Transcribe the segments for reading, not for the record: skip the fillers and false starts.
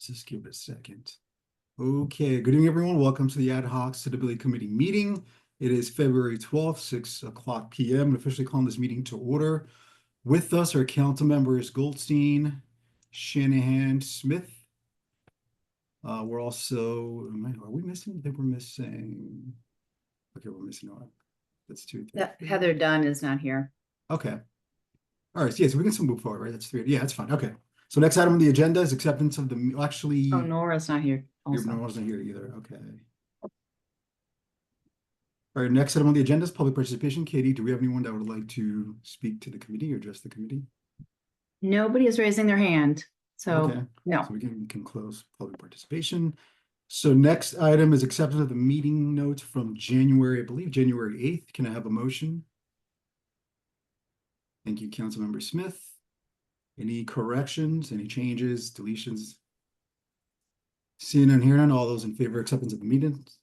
Just give it a second. Okay, good evening, everyone. Welcome to the Ad Hoc Sustainability Committee meeting. It is February 12th, 6 o'clock p.m. I'm officially calling this meeting to order. With us are council members Goldstein, Shanahan, Smith. We're also, are we missing? I think we're missing. Okay, we're missing one. That's two. Heather Dunn is not here. Okay. All right, so yes, we can still move forward, right? That's three. Yeah, that's fine. Okay. So next item on the agenda is acceptance of the, actually. Oh, Nora's not here also. Nora's not here either. Okay. All right, next item on the agenda is public participation. Katie, do we have anyone that would like to speak to the committee or address the committee? Nobody is raising their hand, so Okay. no. So we can close public participation. So next item is acceptance of the meeting notes from January, I believe, January 8th. Can I have a motion? Thank you, Councilmember Smith. Any corrections, any changes, deletions? Seeing and hearing none, all those in favor of acceptance of the meetings?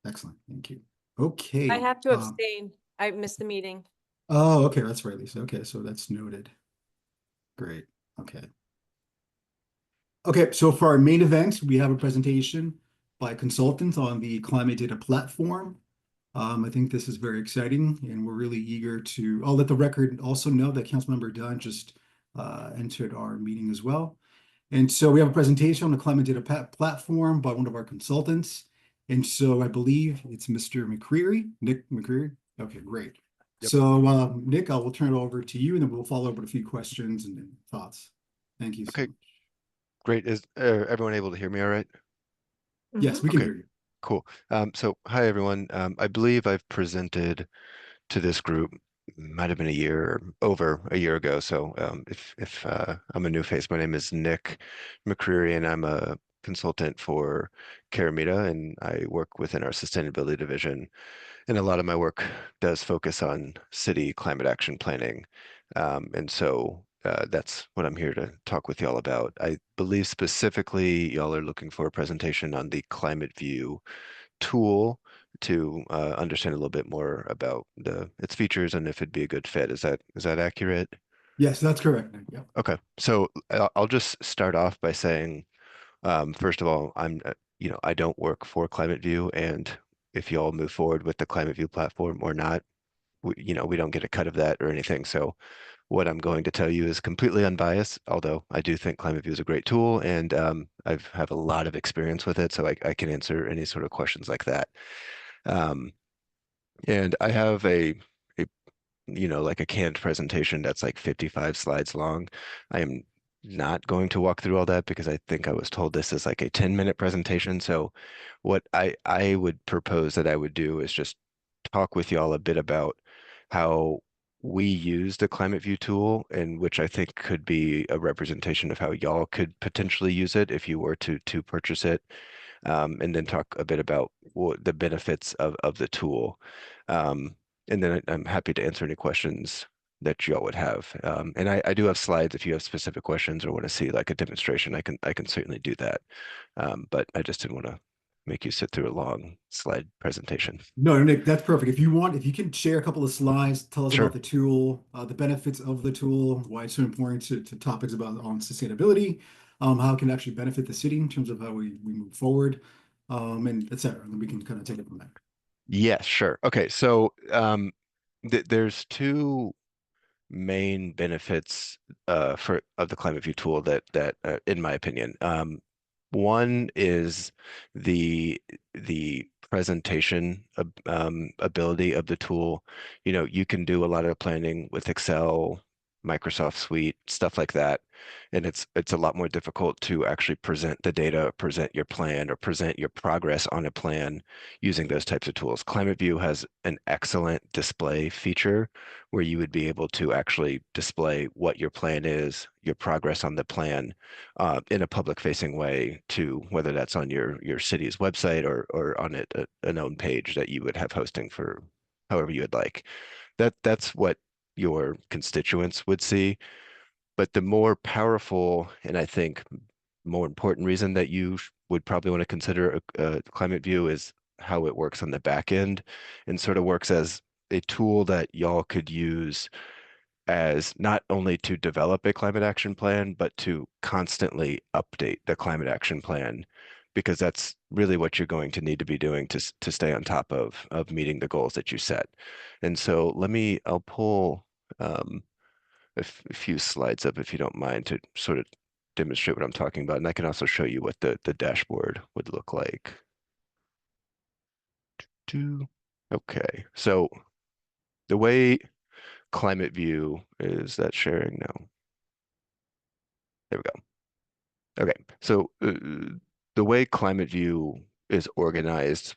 Excellent, thank you. Okay. I have to abstain. I missed the meeting. Oh, okay, that's right, Lisa. Okay, so that's noted. Great, okay. Okay, so for our main event, we have a presentation by consultants on the climate data platform. I think this is very exciting, and we're really eager to, I'll let the record also know that Councilmember Dunn just entered our meeting as well. And so we have a presentation on the climate data platform by one of our consultants. And so I believe it's Mr. McCreary, Nick McCreary. Okay, great. Yep. So Nick, I will turn it over to you, and then we'll follow up with a few questions and thoughts. Thank you. Okay, great. Is everyone able to hear me all right? Yes, we can hear you. Cool. So hi, everyone. I believe I've presented to this group, might have been over a year ago. So if I'm a new face, my name is Nick McCreary, and I'm a consultant for Caramita, and I work within our sustainability division. And a lot of my work does focus on city climate action planning. And so that's what I'm here to talk with y'all about. I believe specifically y'all are looking for a presentation on the Climate View tool to understand a little bit more about its features and if it'd be a good fit. Is that accurate? Yes, that's correct. Yeah. Okay, so I'll just start off by saying, first of all, I don't work for Climate View, and if y'all move forward with the Climate View platform or not, we don't get a cut of that or anything. So what I'm going to tell you is completely unbiased, although I do think Climate View is a great tool, and I have a lot of experience with it, so I can answer any sort of questions like that. And I have like a canned presentation that's like 55 slides long. I am not going to walk through all that because I think I was told this is like a 10-minute presentation. So what I would propose that I would do is just talk with y'all a bit about how we use the Climate View tool, and which I think could be a representation of how y'all could potentially use it if you were to purchase it, and then talk a bit about the benefits of the tool. And then I'm happy to answer any questions that y'all would have. And I do have slides if you have specific questions or want to see like a demonstration, I can certainly do that. But I just didn't want to make you sit through a long slide presentation. No, Nick, that's perfect. If you can share a couple of slides, tell us Sure. about the tool, the benefits of the tool, why it's so important to topics on sustainability, how it can actually benefit the city in terms of how we move forward, and et cetera. And then we can kind of take it from there. Yes, sure. Okay, so there's two main benefits of the Climate View tool that in my opinion. One is the presentation ability of the tool. You can do a lot of planning with Excel, Microsoft Suite, stuff like that, and it's a lot more difficult to actually present the data, present your plan, or present your progress on a plan using those types of tools. Climate View has an excellent display feature where you would be able to actually display what your plan is, your progress on the plan, in a public-facing way, to whether that's on your city's website or on an own page that you would have hosting for however you would like. That's what your constituents would see. But the more powerful, and I think more important reason that you would probably want to consider a Climate View is how it works on the back end, and sort of works as a tool that y'all could use as not only to develop a climate action plan, but to constantly update the climate action plan, because that's really what you're going to need to be doing to stay on top of meeting the goals that you set. And so I'll pull a few slides up if you don't mind to sort of demonstrate what I'm talking about. And I can also show you what the dashboard would look like. Okay, so the way Climate View is that sharing now. There we go. Okay, so the way Climate View is organized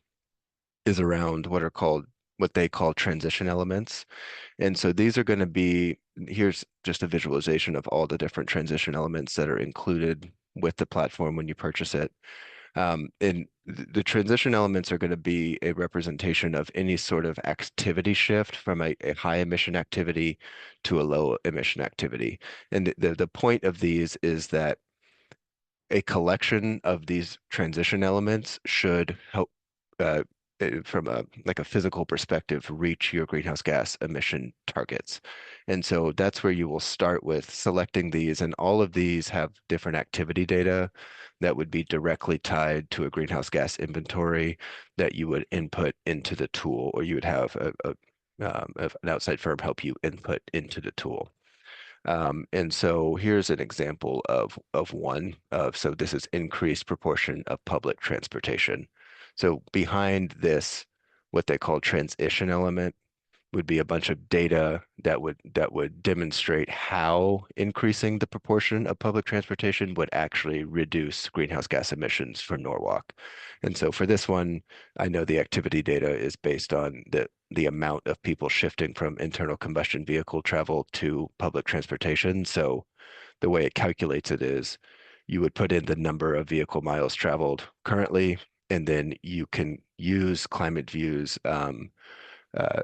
is around what they call transition elements. And so these are going to be, here's just a visualization of all the different transition elements that are included with the platform when you purchase it. And the transition elements are going to be a representation of any sort of activity shift from a high emission activity to a low emission activity. And the point of these is that a collection of these transition elements should help from a physical perspective reach your greenhouse gas emission targets. And so that's where you will start with selecting these, and all of these have different activity data that would be directly tied to a greenhouse gas inventory that you would input into the tool, or you would have an outside firm help you input into the tool. And so here's an example of one so this is increased proportion of public transportation. So behind this, what they call transition element would be a bunch of data that would demonstrate how increasing the proportion of public transportation would actually reduce greenhouse gas emissions for Norwalk. And so for this one, I know the activity data is based on the amount of people shifting from internal combustion vehicle travel to public transportation. So the way it calculates it is you would put in the number of vehicle miles traveled currently, and then you can use Climate View's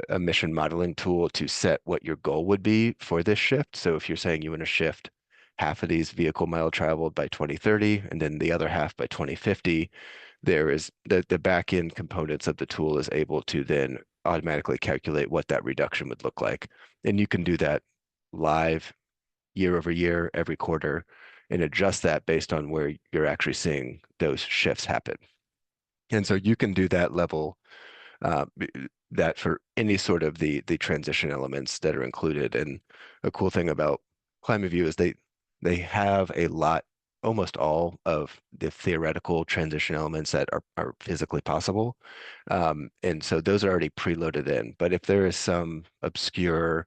emission modeling tool to set what your goal would be for this shift. So if you're saying you want to shift half of these vehicle mile traveled by 2030 and then the other half by 2050, there is the back end components of the tool is able to then automatically calculate what that reduction would look like. And you can do that live year over year, every quarter, and adjust that based on where you're actually seeing those shifts happen. And so you can do that level that for any sort of the transition elements that are included. And a cool thing about Climate View is they have a lot, almost all of the theoretical transition elements that are physically possible. And so those are already preloaded in. But if there is some obscure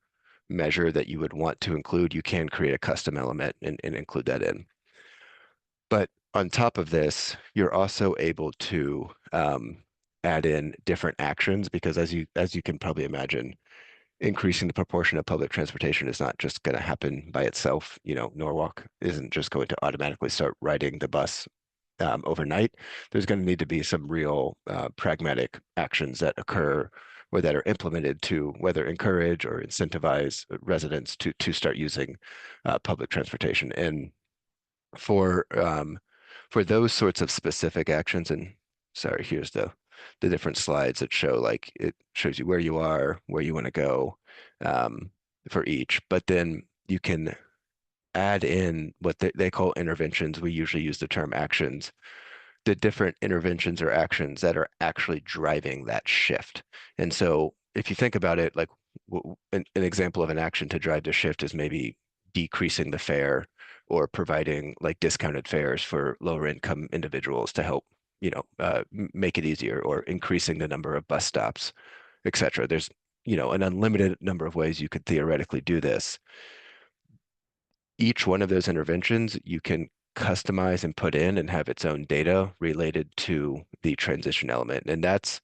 measure that you would want to include, you can create a custom element and include that in. But on top of this, you're also able to add in different actions, because as you can probably imagine, increasing the proportion of public transportation is not just going to happen by itself. You know, Norwalk isn't just going to automatically start riding the bus overnight. There's going to need to be some real pragmatic actions that occur or that are implemented to whether encourage or incentivize residents to start using public transportation. And for those sorts of specific actions, and sorry, here's the different slides that show, like, it shows you where you are, where you want to go for each, but then you can add in what they call interventions. We usually use the term actions, the different interventions or actions that are actually driving that shift. And so if you think about it, like an example of an action to drive the shift is maybe decreasing the fare or providing like discounted fares for lower income individuals to help, make it easier, or increasing the number of bus stops, et cetera. There's, an unlimited number of ways you could theoretically do this. Each one of those interventions you can customize and put in and have its own data related to the transition element. And that's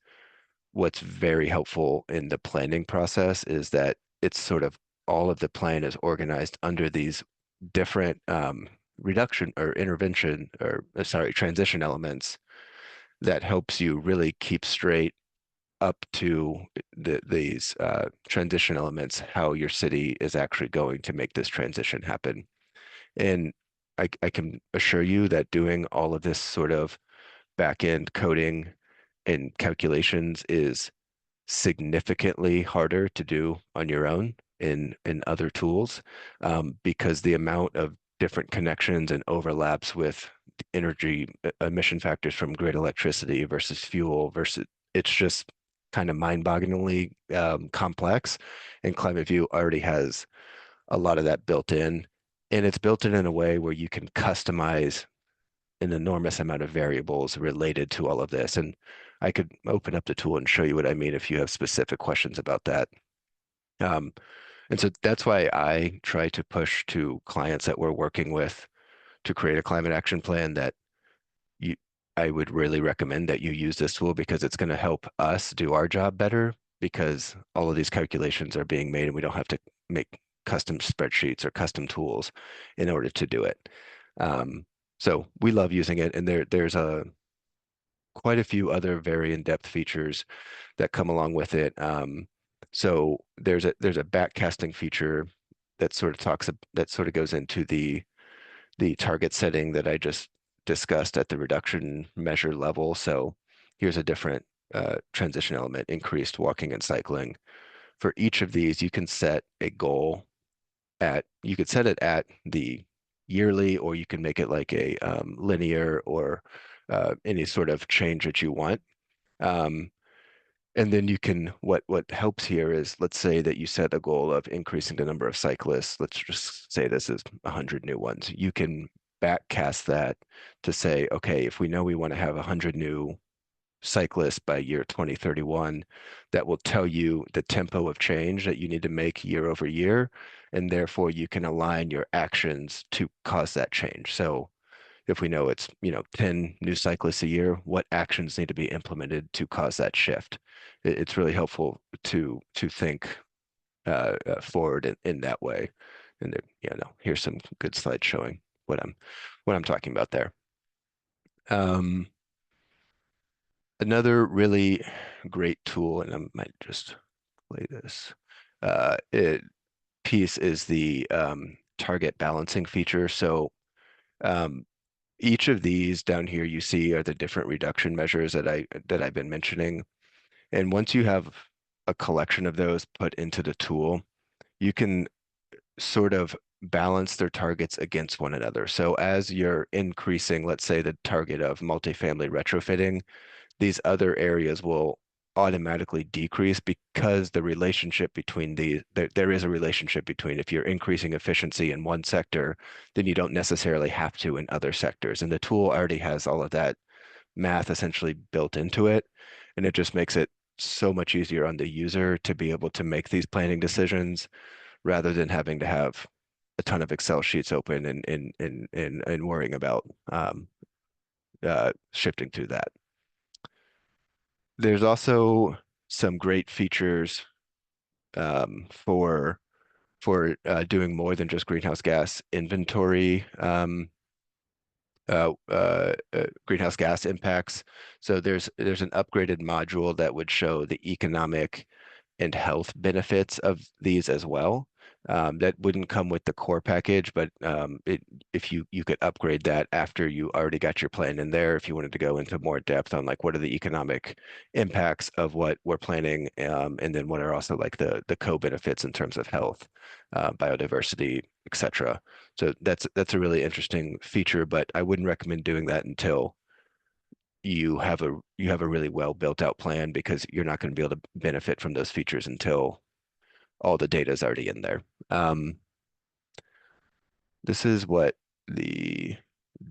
what's very helpful in the planning process, is that it's sort of all of the plan is organized under these different reduction or intervention or transition elements that helps you really keep straight up to these transition elements, how your city is actually going to make this transition happen. And I can assure you that doing all of this sort of back-end coding and calculations is significantly harder to do on your own. in other tools, because the amount of different connections and overlaps with energy emission factors from grid electricity versus fuel versus, it's just kind of mind-bogglingly complex. And Climate View already has a lot of that built in, and it's built in a way where you can customize an enormous amount of variables related to all of this. And I could open up the tool and show you what I mean if you have specific questions about that. And so that's why I try to push to clients that we're working with to create a climate action plan that I would really recommend that you use this tool, because it's going to help us do our job better, because all of these calculations are being made and we don't have to make custom spreadsheets or custom tools in order to do it. So we love using it, and there's quite a few other very in-depth features that come along with it. So there's a backcasting feature that sort of goes into the target setting that I just discussed at the reduction measure level. So here's a different transition element: increased walking and cycling. For each of these, you can set a goal you could set it at the yearly, or you can make it like a linear, or any sort of change that you want. And then you can, what helps here is, let's say that you set a goal of increasing the number of cyclists. Let's just say this is 100 new ones. You can backcast that to say, okay, if we know we want to have 100 new cyclists by year 2031, that will tell you the tempo of change that you need to make year over year. And therefore you can align your actions to cause that change. So if we know it's 10 new cyclists a year, what actions need to be implemented to cause that shift? It's really helpful to think forward in that way. And here's some good slides showing what I'm talking about there. Another really great tool, and I might just play this piece, is the target balancing feature. So each of these down here you see are the different reduction measures that I've been mentioning. And once you have a collection of those put into the tool, you can sort of balance their targets against one another. So as you're increasing, let's say, the target of multifamily retrofitting, these other areas will automatically decrease, because the relationship between there is a relationship between, if you're increasing efficiency in one sector, then you don't necessarily have to in other sectors. And the tool already has all of that math essentially built into it. And it just makes it so much easier on the user to be able to make these planning decisions, rather than having to have a ton of Excel sheets open and worrying about shifting through that. There's also some great features for doing more than just greenhouse gas inventory, greenhouse gas impacts. So there's an upgraded module that would show the economic and health benefits of these as well. That wouldn't come with the core package, but if you could upgrade that after you already got your plan in there, if you wanted to go into more depth on like what are the economic impacts of what we're planning, and then what are also like the co-benefits in terms of health, biodiversity, etc. So that's a really interesting feature, but I wouldn't recommend doing that until you have a really well built out plan, because you're not going to be able to benefit from those features until all the data is already in there. This is what the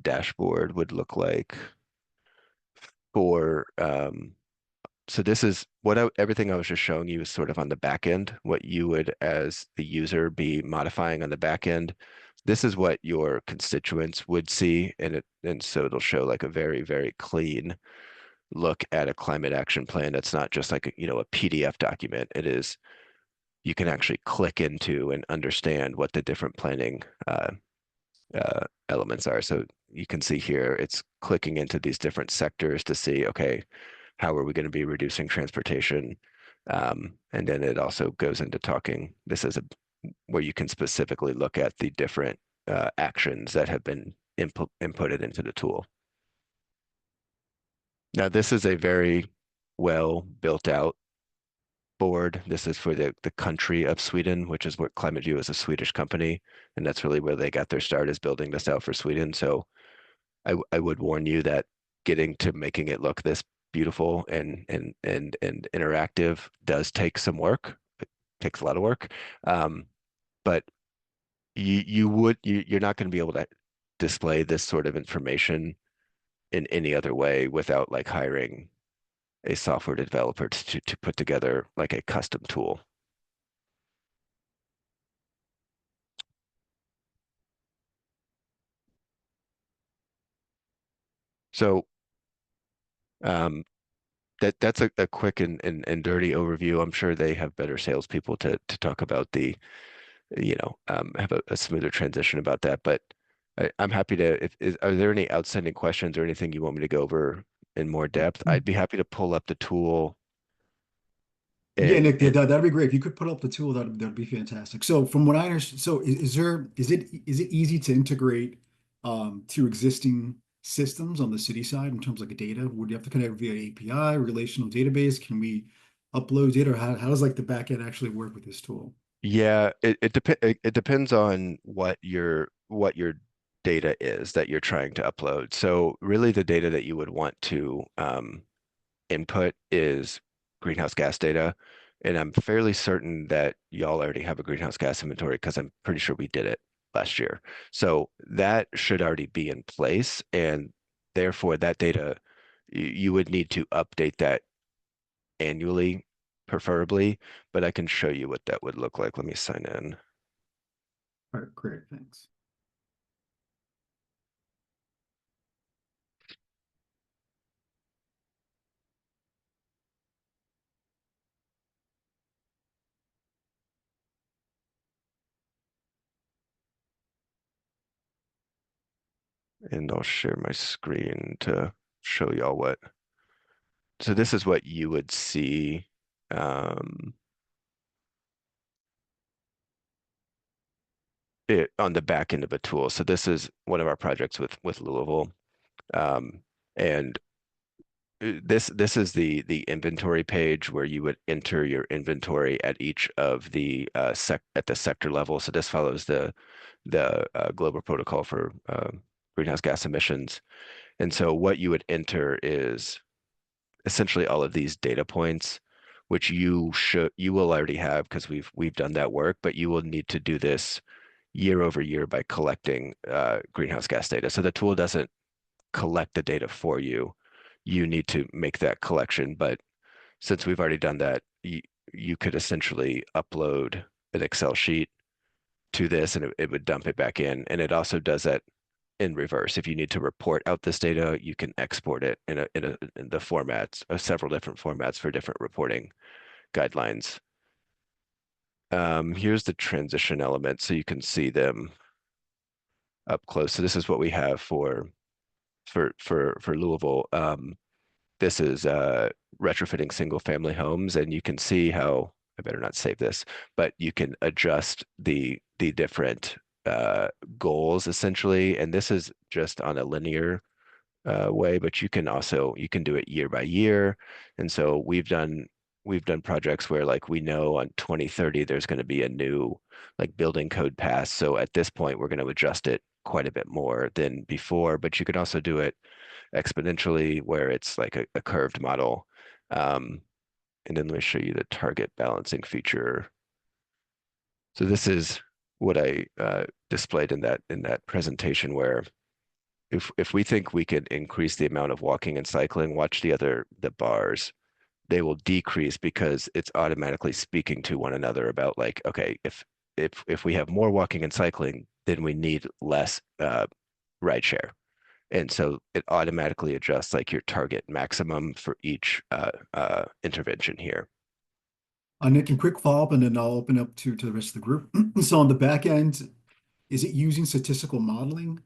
dashboard would look like for, so this is everything I was just showing you is sort of on the back end, what you would, as the user, be modifying on the back end. This is what your constituents would see, and so it'll show like a very, very clean look at a climate action plan. That's not just like a PDF document. It is, you can actually click into and understand what the different planning elements are. So you can see here, it's clicking into these different sectors to see, okay, how are we going to be reducing transportation? And then it also goes into talking, this is where you can specifically look at the different actions that have been inputted into the tool. Now, this is a very well built out board. This is for the country of Sweden, which is what Climate View is, a Swedish company. And that's really where they got their start, is building this out for Sweden. So I would warn you that getting to making it look this beautiful and interactive does take some work. It takes a lot of work. But you're not going to be able to display this sort of information in any other way without like hiring a software developer to put together like a custom tool. So that's a quick and dirty overview. I'm sure they have better salespeople to talk about the, have a smoother transition about that. But I'm happy to, are there any outstanding questions or anything you want me to go over in more depth? I'd be happy to pull up the tool. Yeah, And, Nick, that'd be great. If you could put up the tool, that'd be fantastic. So from what I understand, so is it easy to integrate to existing systems on the city side in terms of like data? Would you have to connect via API, relational database? Can we upload data, or how does like the back end actually work with this tool? yeah, it depends on what your data is that you're trying to upload. So really the data that you would want to input is greenhouse gas data. And I'm fairly certain that y'all already have a greenhouse gas inventory because I'm pretty sure we did it last year. So that should already be in place. And therefore that data, you would need to update that annually, preferably, but I can show you what that would look like. Let me sign in. All right, great, thanks. And I'll share my screen to show y'all what. So this is what you would see. It on the back end of a tool. So this is one of our projects with Louisville. And this is the inventory page where you would enter your inventory at each of the at the sector level. So this follows the global protocol for greenhouse gas emissions. And so what you would enter is essentially all of these data points, which you will already have because we've done that work, but you will need to do this year over year by collecting greenhouse gas data. So the tool doesn't collect the data for you. You need to make that collection. But since we've already done that, you could essentially upload an Excel sheet to this and it would dump it back in. And it also does that in reverse. If you need to report out this data, you can export it in the formats, several different formats for different reporting guidelines. Here's the transition element, so you can see them up close. So this is what we have for Louisville. This is retrofitting single family homes, and you can see how, I better not save this, but you can adjust the different goals essentially. And this is just on a linear way, but you can do it year by year. And so we've done projects where like we know on 2030 there's going to be a new like building code pass. So at this point we're going to adjust it quite a bit more than before, but you can also do it exponentially where it's like a curved model. And then let me show you the target balancing feature. So this is what I displayed in that presentation where if we think we could increase the amount of walking and cycling, watch the bars, they will decrease because it's automatically speaking to one another about like, okay, if we have more walking and cycling, then we need less ride share. And so it automatically adjusts like your target maximum for each intervention here. Nick, and quick follow-up, and then I'll open up to the rest of the group. So on the back end, is it using statistical modeling?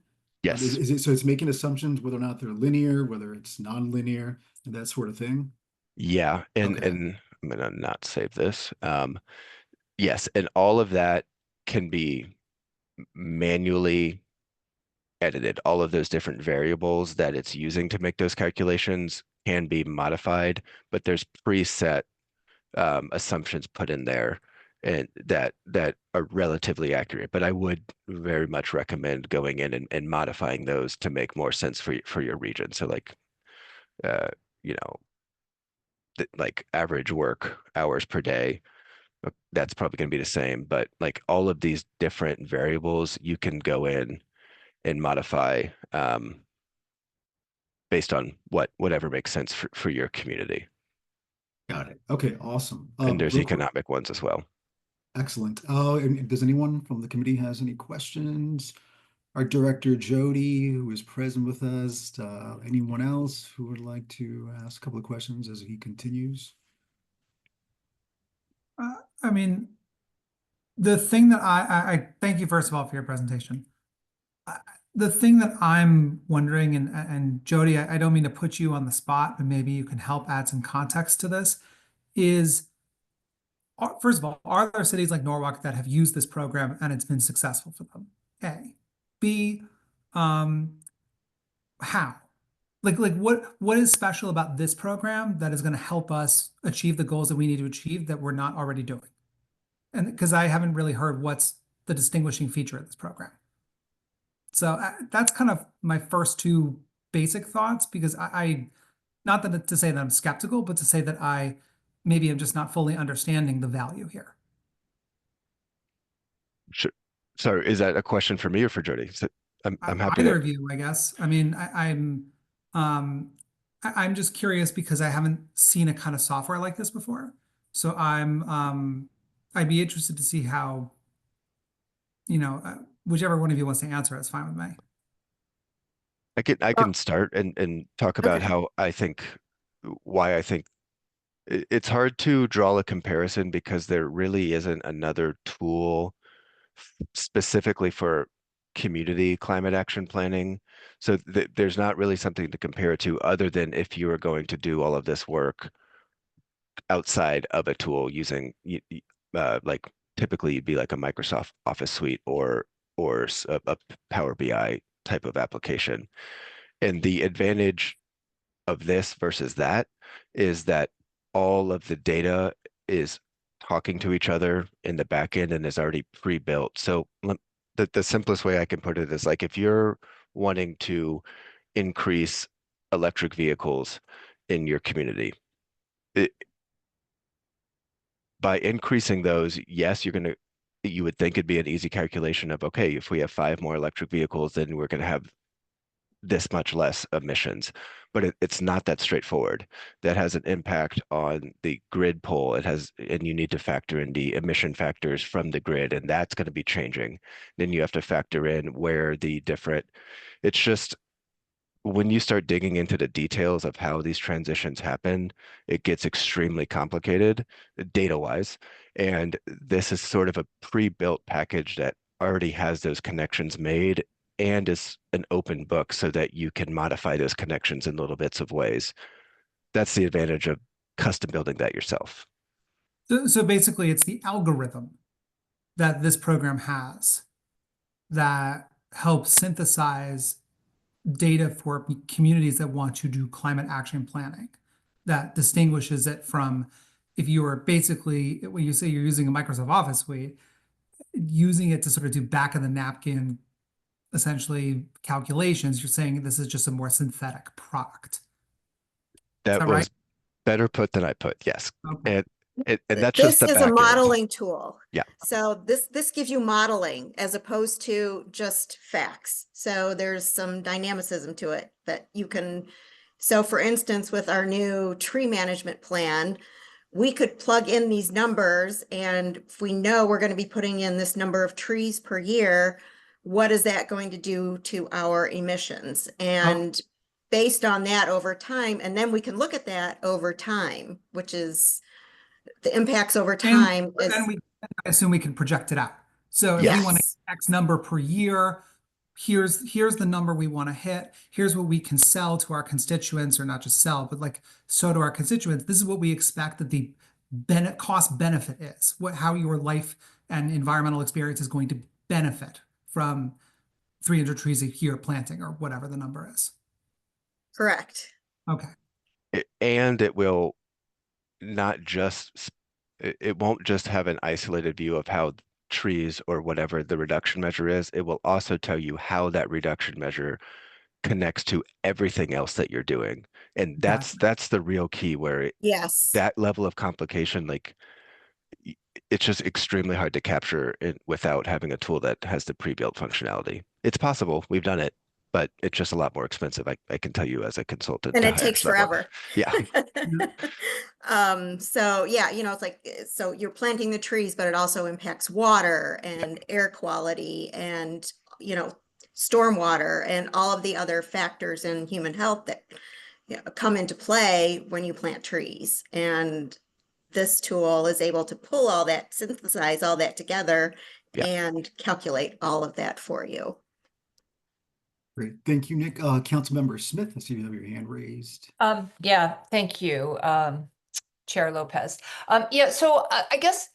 Yes. Is it so it's making assumptions whether or not they're linear, whether it's non-linear, and that sort of thing? Yeah. And Okay. and I'm gonna not save this. Yes, and all of that can be manually edited. All of those different variables that it's using to make those calculations can be modified, but there's preset assumptions put in there and that are relatively accurate. But I would very much recommend going in and modifying those to make more sense for your region. So like, you know, like average work hours per day, that's probably going to be the same. But like all of these different variables, you can go in and modify based on whatever makes sense for your community. Got it. Okay, awesome. And there's Real quick- economic ones as well. Excellent. And does anyone from the committee has any questions? Our director Jody, who is present with us, anyone else who would like to ask a couple of questions as he continues? I mean, the thing that I thank you first of all for your presentation. The thing that I'm wondering, and Jody, I don't mean to put you on the spot, but maybe you can help add some context to this, is first of all, are there cities like Norwalk that have used this program and it's been successful for them? A. B, how? Like what is special about this program that is going to help us achieve the goals that we need to achieve that we're not already doing? And because I haven't really heard what's the distinguishing feature of this program. So that's kind of my first two basic thoughts, because I not that to say that I'm skeptical, but to say that I maybe am just not fully understanding the value here. Sure. So is that a question for me or for Jody? So I'm happy Either to. of you, I guess. I mean, I'm just curious because I haven't seen a kind of software like this before. So I'd be interested to see how, whichever one of you wants to answer, it's fine with me. I can start and talk about Okay. how why I think it's hard to draw a comparison because there really isn't another tool specifically for community climate action planning. So there's not really something to compare it to other than if you were going to do all of this work outside of a tool using like typically you'd be like a Microsoft Office suite or a Power BI type of application. And the advantage of this versus that is that all of the data is talking to each other in the back end and is already pre-built. So the simplest way I can put it is like if you're wanting to increase electric vehicles in your community, by increasing those, yes, you would think it'd be an easy calculation of, okay, if we have 5 more electric vehicles, then we're going to have this much less emissions. But it's not that straightforward. That has an impact on the grid pull. And you need to factor in the emission factors from the grid, and that's going to be changing. Then you have to factor in where it's just, when you start digging into the details of how these transitions happen, it gets extremely complicated data-wise. And this is sort of a pre-built package that already has those connections made and is an open book so that you can modify those connections in little bits of ways. That's the advantage of custom building that yourself. So basically, it's the algorithm that this program has that helps synthesize data for communities that want to do climate action planning, that distinguishes it from if you are basically, when you say you're using a Microsoft Office suite, using it to sort of do back of the napkin, essentially calculations, you're saying this is just a more synthetic product. That that was right? better put than I put, yes. Okay. And that's just the This is back a end. modeling tool. Yeah. So this gives you modeling as opposed to just facts. So there's some dynamicism to it that you can. So for instance, with our new tree management plan, we could plug in these numbers, and if we know we're going to be putting in this number of trees per year, what is that going to do to our emissions? And based on that over time, and then we can look at that over time, which is the impacts over time. But then I assume we can project it out. So if we want Yes. X number per year, here's the number we want to hit. Here's what we can sell to our constituents, or not just sell, but like so to our constituents. This is what we expect that the cost benefit is. How your life and environmental experience is going to benefit from 300 trees a year planting, or whatever the number is. Correct. Okay. And it will not just it won't just have an isolated view of how trees or whatever the reduction measure is. It will also tell you how that reduction measure connects to everything else that you're doing. And that's the real key where Yes. that level of complication, like it's just extremely hard to capture it without having a tool that has the pre-built functionality. It's possible, we've done it, but it's just a lot more expensive. I can tell you as a consultant. And to it hire takes someone. forever. Yeah. So yeah, it's like, so you're planting the trees, but it also impacts water and air quality and, stormwater and all of the other factors in human health that come into play when you plant trees. And this tool is able to pull all that, synthesize all that together Yeah. and calculate all of that for you. Great. Thank you, Nick. Councilmember Smith, I see you have your hand raised. Yeah, thank you, Chair Lopez. Yeah, so I guess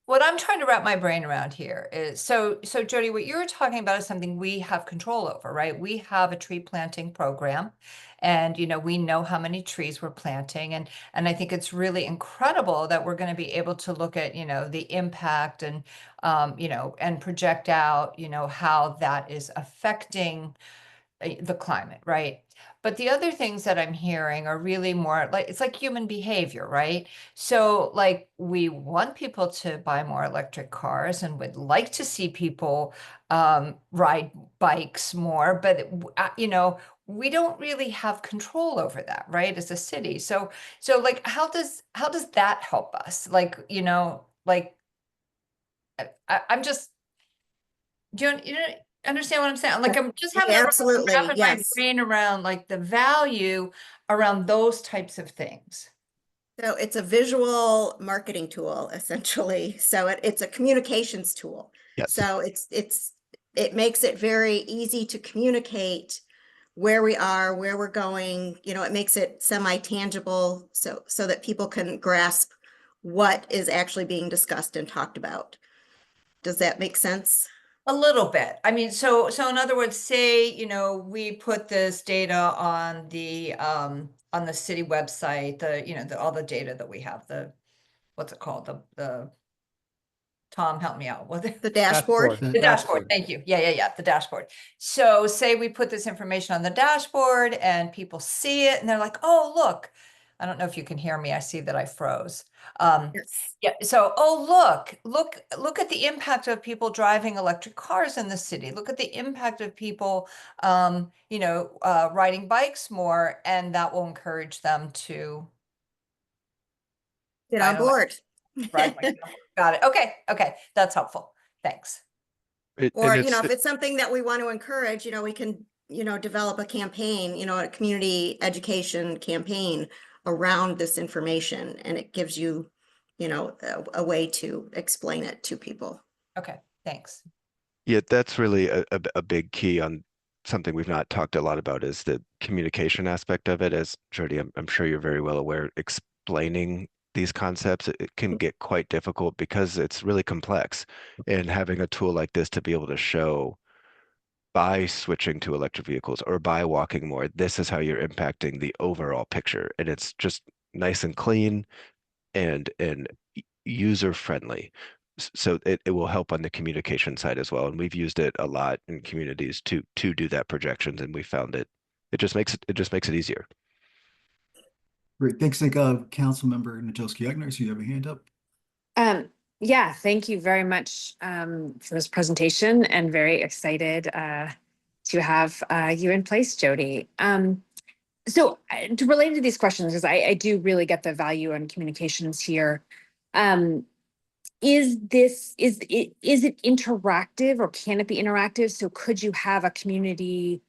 what I'm trying to wrap my brain around here is, so Jody, what you were talking about is something we have control over, right? We have a tree planting program, and we know how many trees we're planting, and I think it's really incredible that we're going to be able to look at the impact and and project out how that is affecting the climate, right? But the other things that I'm hearing are really more like, it's like human behavior, right? So like we want people to buy more electric cars and would like to see people ride bikes more, but we don't really have control over that, right? As a city. So like how does that help us? Like, like I'm just, do you understand what I'm saying? Like, I'm just having a rough time Absolutely, wrapping my yes. brain around like the value around those types of things. So it's a visual marketing tool, essentially. So it's a communications tool. Yes. So it makes it very easy to communicate where we are, where we're going. It makes it semi-tangible so that people can grasp what is actually being discussed and talked about. Does that make sense? A little bit. I mean, so in other words, say, we put this data on the city website, all the data that we have, what's it called? The Tom, help me out. The dashboard? The dashboard, thank you. Yeah, the dashboard. So say we put this information on the dashboard and people see it and they're like, oh, look. I don't know if you can hear me. I see that I froze. Yes. Yeah, so, oh, look at the impact of people driving electric cars in the city. Look at the impact of people, riding bikes more, and that will encourage them to Get I on don't know. board. ride like that. Got it. Okay, that's helpful. Thanks. Or, if it's something that we want to encourage, we can, develop a campaign, a community education campaign around this information. And it gives you, a way to explain it to people. Okay, thanks. Yeah, that's really a big key on something we've not talked a lot about is the communication aspect of it. As Jody, I'm sure you're very well aware, explaining these concepts, it can get quite difficult because it's really complex. And having a tool like this to be able to show by switching to electric vehicles or by walking more, this is how you're impacting the overall picture. And it's just nice and clean and user friendly. So it will help on the communication side as well. And we've used it a lot in communities to do that projections, and we found it just makes it easier. Great. Thanks, Nick. Councilmember Najolski-Agner, so you have a hand up. Yeah, thank you very much for this presentation, and very excited to have you in place, Jody. So to relate to these questions, because I do really get the value in communications here. Is it interactive, or can it be interactive? So could you have a community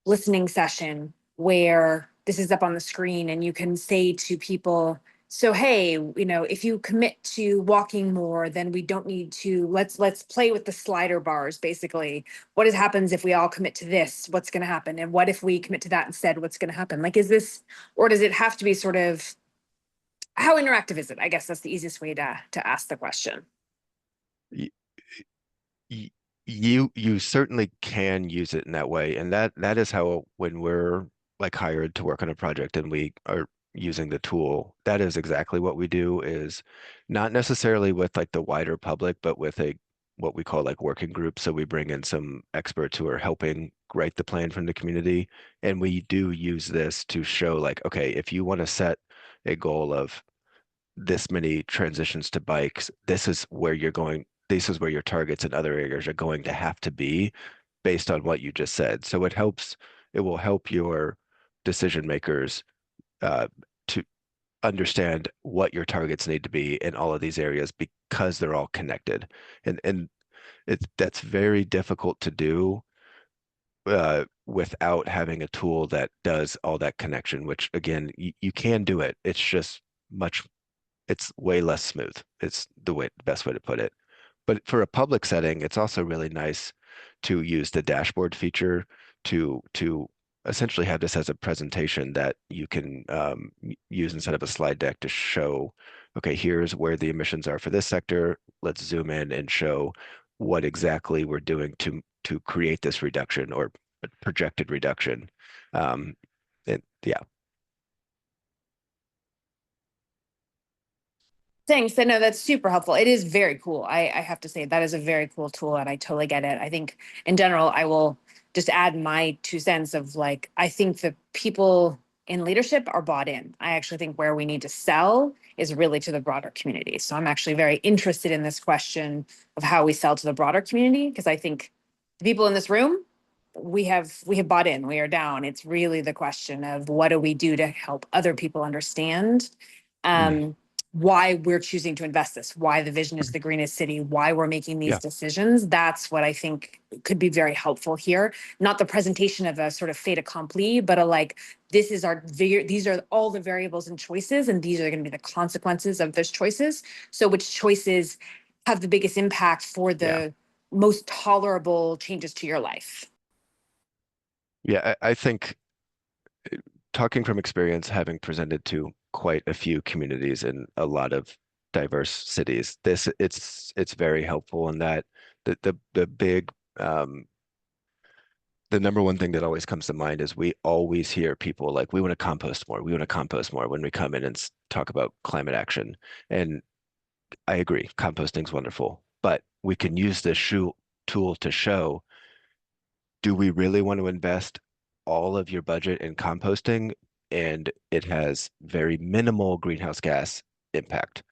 listening session where this is up on the screen and you can say to people, so, hey, if you commit to walking more, then we don't need to, let's play with the slider bars, basically. What happens if we all commit to this? What's going to happen? And what if we commit to that instead? What's going to happen? Like, is this, or does it have to be sort of, how interactive is it? I guess that's the easiest way to ask the question. You certainly can use it in that way. And that is how, when we're like hired to work on a project and we are using the tool, that is exactly what we do, is not necessarily with like the wider public, but with what we call like working groups. So we bring in some experts who are helping write the plan from the community. And we do use this to show like, okay, if you want to set a goal of this many transitions to bikes, this is where your targets in other areas are going to have to be based on what you just said. So it will help your decision makers to understand what your targets need to be in all of these areas because they're all connected. And that's very difficult to do without having a tool that does all that connection, which again, you can do it. It's just it's way less smooth. It's the best way to put it. But for a public setting, it's also really nice to use the dashboard feature to essentially have this as a presentation that you can use instead of a slide deck to show, okay, here's where the emissions are for this sector. Let's zoom in and show what exactly we're doing to create this reduction or projected reduction. Yeah. Thanks. I know that's super helpful. It is very cool. I have to say that is a very cool tool and I totally get it. I think in general, I will just add my 2 cents of like, I think the people in leadership are bought in. I actually think where we need to sell is really to the broader community. So I'm actually very interested in this question of how we sell to the broader community, because I think the people in this room, we have bought in, we are down. It's really the question of what do we do to help other people understand why we're choosing to invest this, why the vision is the greenest city, why we're making these decisions. That's what I think could be very helpful here. Not the presentation of a sort of fait accompli, but these are all the variables and choices, and these are going to be the consequences of those choices. So which choices have the biggest impact for the most tolerable changes to your life? Yeah, I think talking from experience, having presented to quite a few communities in a lot of diverse cities, it's very helpful in that the big the number one thing that always comes to mind is we always hear people like, we want to compost more. We want to compost more when we come in and talk about climate action. And I agree, composting's wonderful, but we can use this tool to show, do we really want to invest all of your budget in composting? And it has very minimal greenhouse gas impact.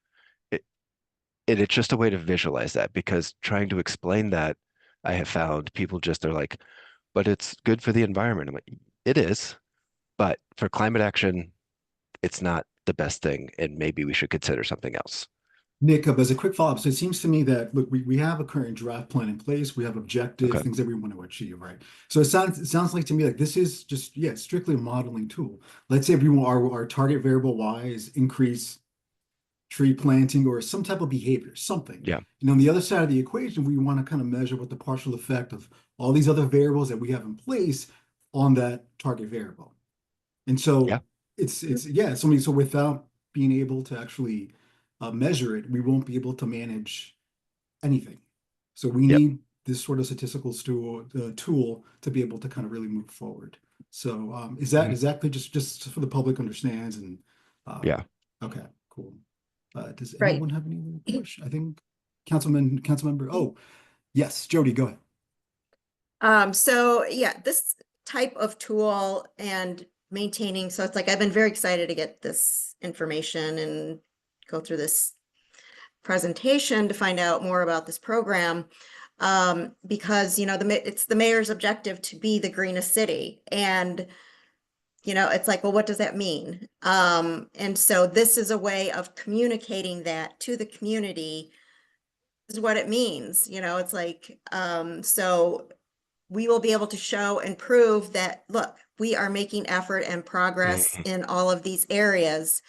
It's just a way to visualize that, because trying to explain that, I have found people just are like, but it's good for the environment. I'm like, it is, but for climate action, it's not the best thing, and maybe we should consider something else. Nick, as a quick follow-up, so it seems to me that, look, we have a current draft plan in place. We have objectives, Okay. things that we want to achieve, right? So it sounds like to me like this is just, strictly a modeling tool. Let's say if we want our target variable Y is increase tree planting or some type of behavior, something. Yeah. And on the other side of the equation, we want to kind of measure what the partial effect of all these other variables that we have in place on that target variable. And so so without being able to actually measure it, we won't be able to manage anything. So we need this sort of statistical tool to be able to kind of really move forward. So is that exactly just for the public understands? And okay, cool. Does anyone have any other question? I think Councilmember. Oh, yes, Jody, go ahead. So this type of tool and maintaining, so it's like I've been very excited to get this information and go through this presentation to find out more about this program, because it's the mayor's objective to be the greenest city, and it's like, well, what does that mean? And so this is a way of communicating that to the community. This is what it means. It's like, so we will be able to show and prove that, look, we are making effort and progress in all of these areas.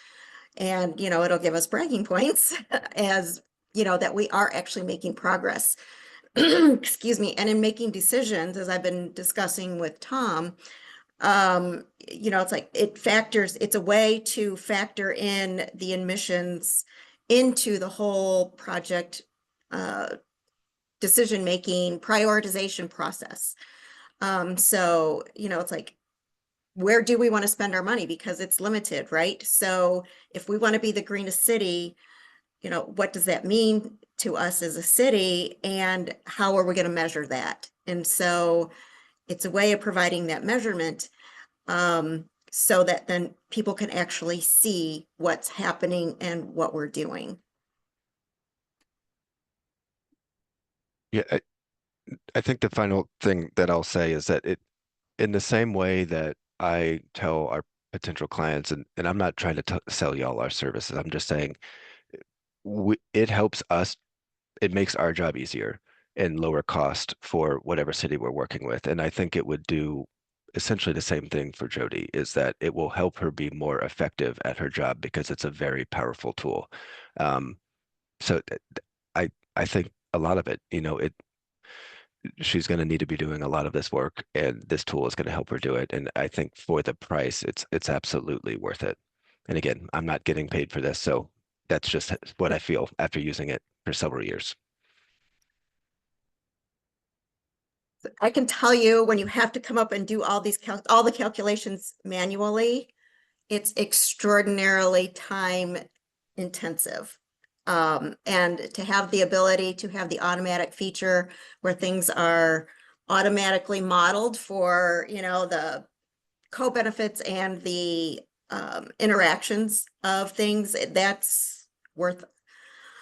And, it'll give us bragging points as, that we are actually making progress. Excuse me. And in making decisions, as I've been discussing with Tom, it's like it's a way to factor in the emissions into the whole project decision-making prioritization process. So, it's like where do we want to spend our money? Because it's limited, right? So if we want to be the greenest city, you know, what does that mean to us as a city, and how are we going to measure that? And so it's a way of providing that measurement, so that then people can actually see what's happening and what we're doing. Yeah, I think the final thing that I'll say is that in the same way that I tell our potential clients, and I'm not trying to sell y'all our services, I'm just saying it helps us, it makes our job easier and lower cost for whatever city we're working with. And I think it would do essentially the same thing for Jody, is that it will help her be more effective at her job because it's a very powerful tool. So I think a lot of it, you know, she's going to need to be doing a lot of this work, and this tool is going to help her do it. And I think for the price, it's absolutely worth it. And again, I'm not getting paid for this, so that's just what I feel after using it for several years. I can tell you, when you have to come up and do all these all the calculations manually, it's extraordinarily time intensive. And to have the ability to have the automatic feature where things are automatically modeled for, you know, the co-benefits and the interactions of things, that's worth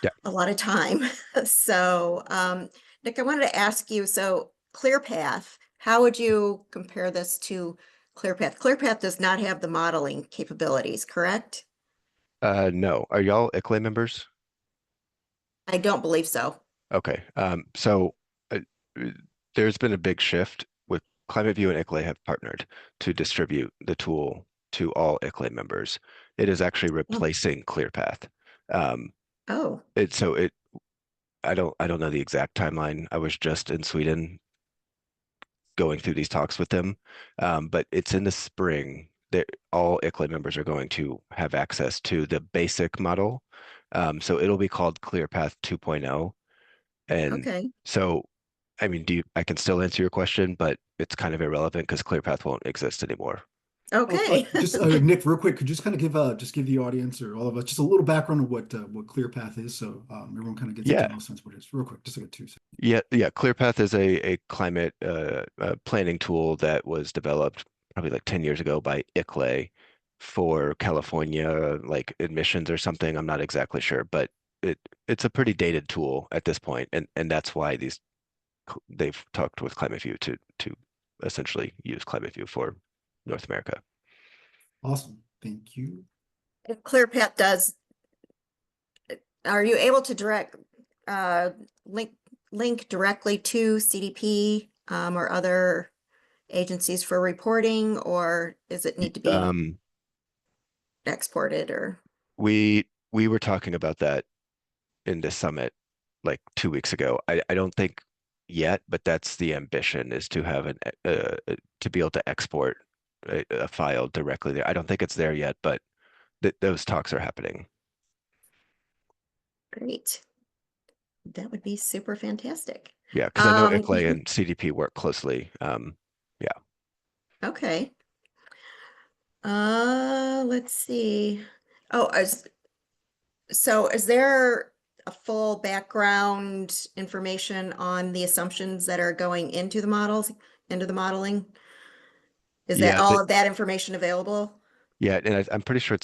Yeah. a lot of time. So, Nick, I wanted to ask you, so ClearPath, how would you compare this to ClearPath? ClearPath does not have the modeling capabilities, correct? No, are y'all ICLEI members? I don't believe so. Okay, so there's been a big shift with ClimateView and ICLEI have partnered to distribute the tool to all ICLEI members. It is actually replacing ClearPath. Oh, I don't know the exact timeline. I was just in Sweden going through these talks with them, but it's in the spring that all ICLEI members are going to have access to the basic model. So it'll be called ClearPath 2.0. And okay. so, I mean, I can still answer your question, but it's kind of irrelevant because ClearPath won't exist anymore. Okay. Just Nick, real quick, could you just kind of give the audience or all of us just a little background of what ClearPath is, so everyone kind of gets Yeah. a general sense of what it is, real quick, just like a 2 second. Yeah. ClearPath is a climate planning tool that was developed probably like 10 years ago by ICLEI for California, like emissions or something. I'm not exactly sure, but it's a pretty dated tool at this point, and that's why they've talked with ClimateView to essentially use ClimateView for North America. Awesome, thank you. If ClearPath does, are you able to direct link directly to CDP or other agencies for reporting, or does it need to be exported? Or We were talking about that in the summit like 2 weeks ago. I don't think yet, but that's the ambition, is to have to be able to export a file directly there. I don't think it's there yet, but those talks are happening. great. That would be super fantastic. Yeah, because I know ICLEI and CDP work closely. Yeah. Okay. Let's see. Oh, so is there a full background information on the assumptions that are going into the models, into the modeling? Is that Yeah, all of that information available? yeah, and I'm pretty sure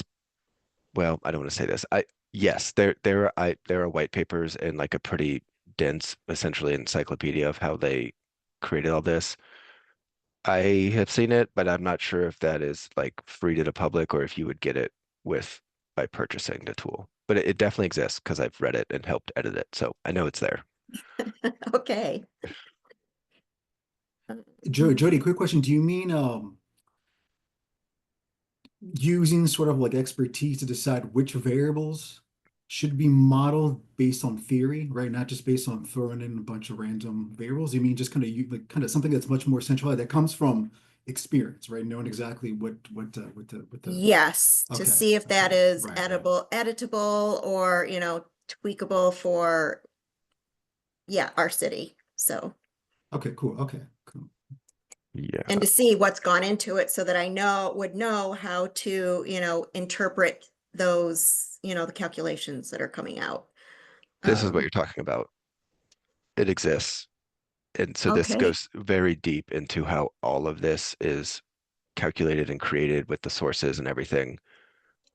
well, I don't want to say this. Yes, there are white papers and like a pretty dense, essentially encyclopedia of how they created all this. I have seen it, but I'm not sure if that is like free to the public or if you would get it by purchasing the tool. But it definitely exists because I've read it and helped edit it, so I know it's there. Okay. Jody, quick question, do you mean using sort of like expertise to decide which variables should be modeled based on theory, right? Not just based on throwing in a bunch of random variables. You mean just kind of something that's much more centralized that comes from experience, right? Knowing exactly what the Yes, to Okay, see if that okay, is right. editable or, you know, tweakable for, yeah, our city. So, Okay, cool. Okay, cool. Yeah. and to see what's gone into it so that I would know how to, interpret those, the calculations that are coming out. This is what Um, you're talking about. It exists. And so this Okay. goes very deep into how all of this is calculated and created with the sources and everything.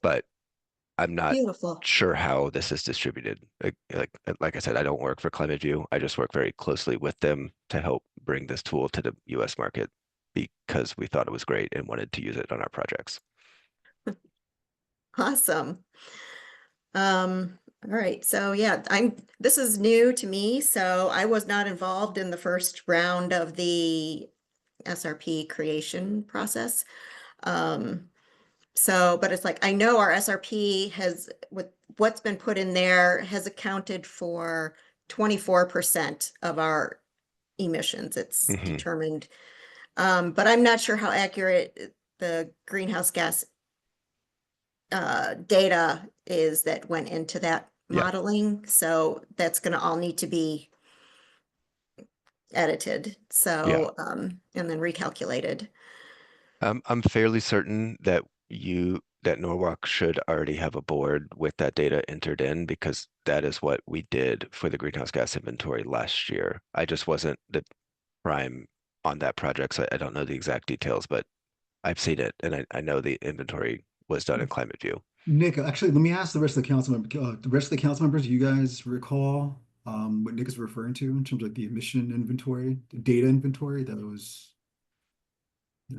But I'm not Beautiful. sure how this is distributed. Like I said, I don't work for Climate View. I just work very closely with them to help bring this tool to the US market because we thought it was great and wanted to use it on our projects. Awesome. All right. So yeah, this is new to me. So I was not involved in the first round of the SRP creation process. But it's like, I know our SRP with what's been put in there has accounted for 24% of our emissions. It's Mhm. determined. But I'm not sure how accurate the greenhouse gas data is that went into that Yeah. modeling. So that's going to all need to be edited. So, and then recalculated. I'm fairly certain that Norwalk should already have a board with that data entered in because that is what we did for the greenhouse gas inventory last year. I just wasn't the prime on that project, so I don't know the exact details, but I've seen it and I know the inventory was done in Climate View. Nick, actually, let me ask the rest of the the rest of the council members, do you guys recall what Nick is referring to in terms of the emission inventory, the data inventory that was? Yeah,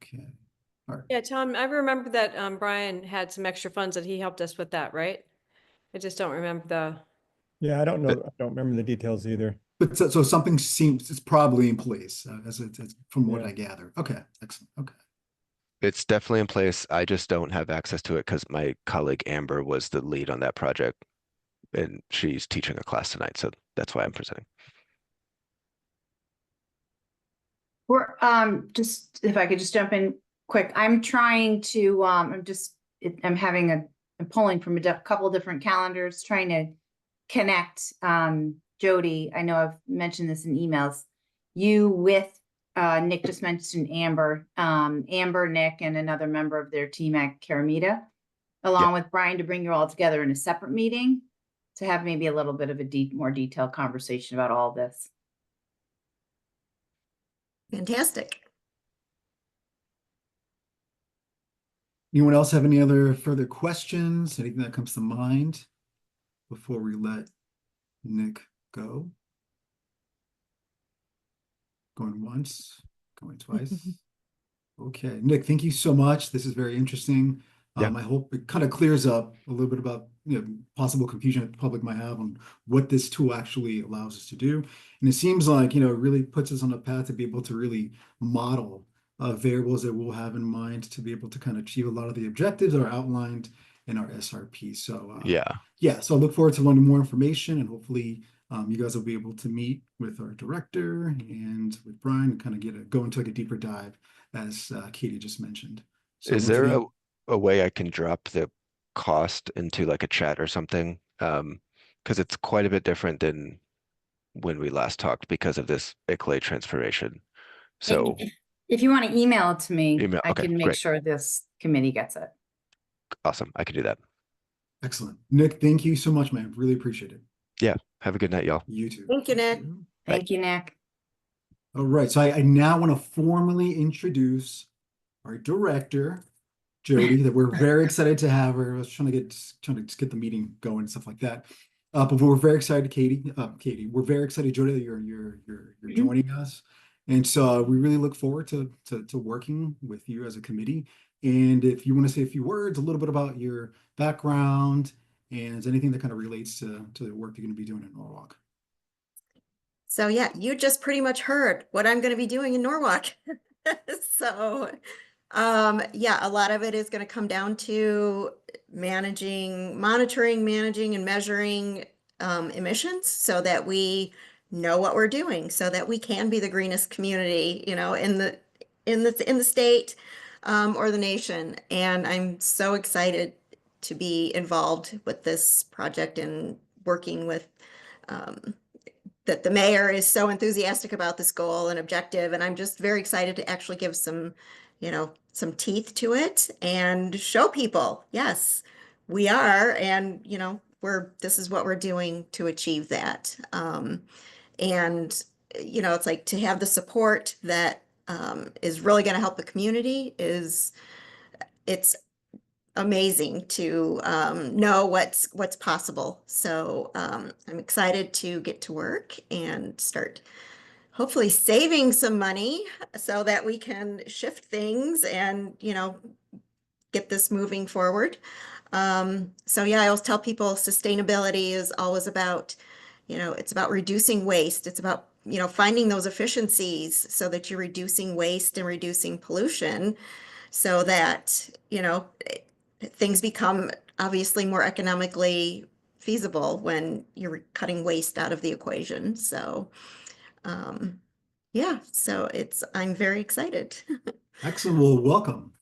okay. All right. Yeah, Tom, I remember that Brian had some extra funds that he helped us with that, right? I just don't remember Yeah, I don't know. I don't remember the details either. But so something seems it's probably in place as from what Yeah. I gather. Okay, excellent. Okay. It's definitely in place. I just don't have access to it because my colleague Amber was the lead on that project and she's teaching a class tonight, so that's why I'm presenting. We're, just, if I could just jump in quick, I'm trying to, I'm pulling from a couple of different calendars, trying to connect, Jody, I know I've mentioned this in emails, you with, Nick just mentioned Amber, Nick, and another member of their team at Caramita, along with Brian, to bring you all together in a separate meeting to have maybe a little bit of a more detailed conversation about all this. Fantastic. Anyone else have any other further questions? Anything that comes to mind before we let Nick go? Going once, going twice. Okay, Nick, thank you so much. This is very interesting. Yeah. I hope it kind of clears up a little bit about possible confusion that the public might have on what this tool actually allows us to do. And it seems like it really puts us on a path to be able to really model variables that we'll have in mind to be able to kind of achieve a lot of the objectives that are outlined in our SRP. So yeah, so I look forward to learning more information and hopefully you guys will be able to meet with our director and with Brian and kind of go into like a deeper dive as Katie just mentioned. So Is once there again, a way I can drop the cost into like a chat or something? Because it's quite a bit different than when we last talked because of this ICLAI transformation. So If you want to email it to me, Email, I okay, can make great. sure this committee gets it. Awesome. I can do that. excellent. Nick, thank you so much, man. Really appreciate it. Yeah. Have a good night, y'all. You too. Thank you, Nick. Thank you, Nick. All right, so I now want to formally introduce our director, Jody, that we're very excited to have her. I was trying to just get the meeting going and stuff like that. But we're very excited, Katie, we're very excited, Jody, that you're joining us. And so we really look forward to working with you as a committee. And if you want to say a few words, a little bit about your background and anything that kind of relates to the work you're going to be doing in Norwalk. So yeah, you just pretty much heard what I'm going to be doing in Norwalk. So yeah, a lot of it is going to come down to monitoring, managing, and measuring emissions so that we know what we're doing, so that we can be the greenest community, in the state or the nation. And I'm so excited to be involved with this project and working with that the mayor is so enthusiastic about this goal and objective, and I'm just very excited to actually give some, you know, some teeth to it and show people, yes, we are, and you know, this is what we're doing to achieve that. And you know, it's like to have the support that is really going to help the community it's amazing to know what's possible. So I'm excited to get to work and start hopefully saving some money so that we can shift things and, you know, get this moving forward. So yeah, I always tell people sustainability is always about, you know, it's about reducing waste. It's about, you know, finding those efficiencies so that you're reducing waste and reducing pollution so that, you know, things become obviously more economically feasible when you're cutting waste out of the equation. So, yeah, so I'm very excited. Excellent. Well, welcome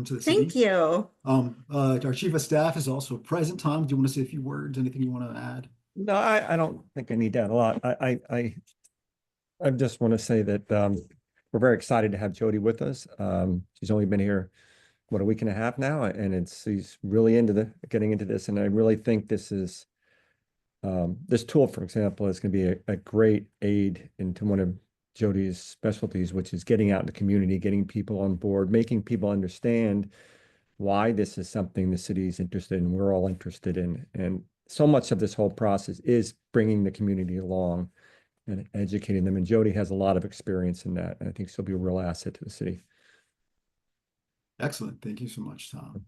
to the city. Thank you. Our chief of staff is also present. Tom, do you want to say a few words? Anything you want to add? No, I don't think I need that a lot. I just want to say that we're very excited to have Jody with us. She's only been here, what, a week and a half now, and she's really getting into this. And I really think this tool, for example, is going to be a great aid into one of Jody's specialties, which is getting out in the community, getting people on board, making people understand why this is something the city is interested in, we're all interested in. And so much of this whole process is bringing the community along and educating them. And Jody has a lot of experience in that. And I think she'll be a real asset to the city. Excellent. Thank you so much, Tom.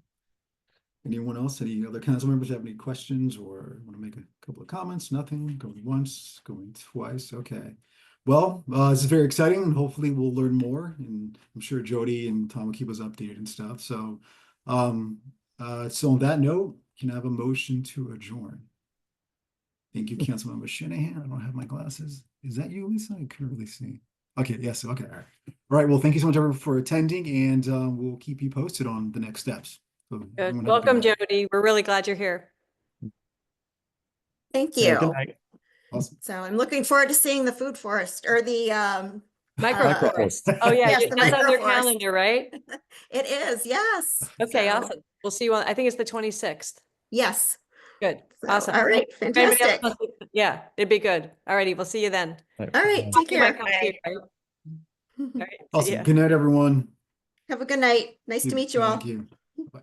Anyone else? Any other council members have any questions or want to make a couple of comments? Nothing? Going once, going twice. Okay. Well, this is very exciting, and hopefully we'll learn more. And I'm sure Jody and Tom will keep us updated and stuff. So, so on that note, can I have a motion to adjourn? Thank you, Councilmember Shanahan. I don't have my glasses. Is that you, Lisa? I couldn't really see. Okay, yes, okay. All right, well, thank you so much, everyone, for attending, and we'll keep you posted on the next steps. So Good. everyone have a Welcome, night. Jody. We're really glad you're here. Thank Yeah, good you. night. Awesome. So I'm looking forward to seeing the food forest or the Microforest. Oh, yeah, Yes, the that's on your microforest. calendar, right? It is, yes. Okay, So, awesome. We'll see you on, I think it's the 26th. Yes. Good, So, awesome. all right, If anybody else fantastic. wants to- Yeah, it'd be good. All righty, we'll see you then. All right, take You might care. come too, right? All right, see Awesome. ya. Good night, everyone. Have a good night. Nice to meet you all. Thank you. Bye.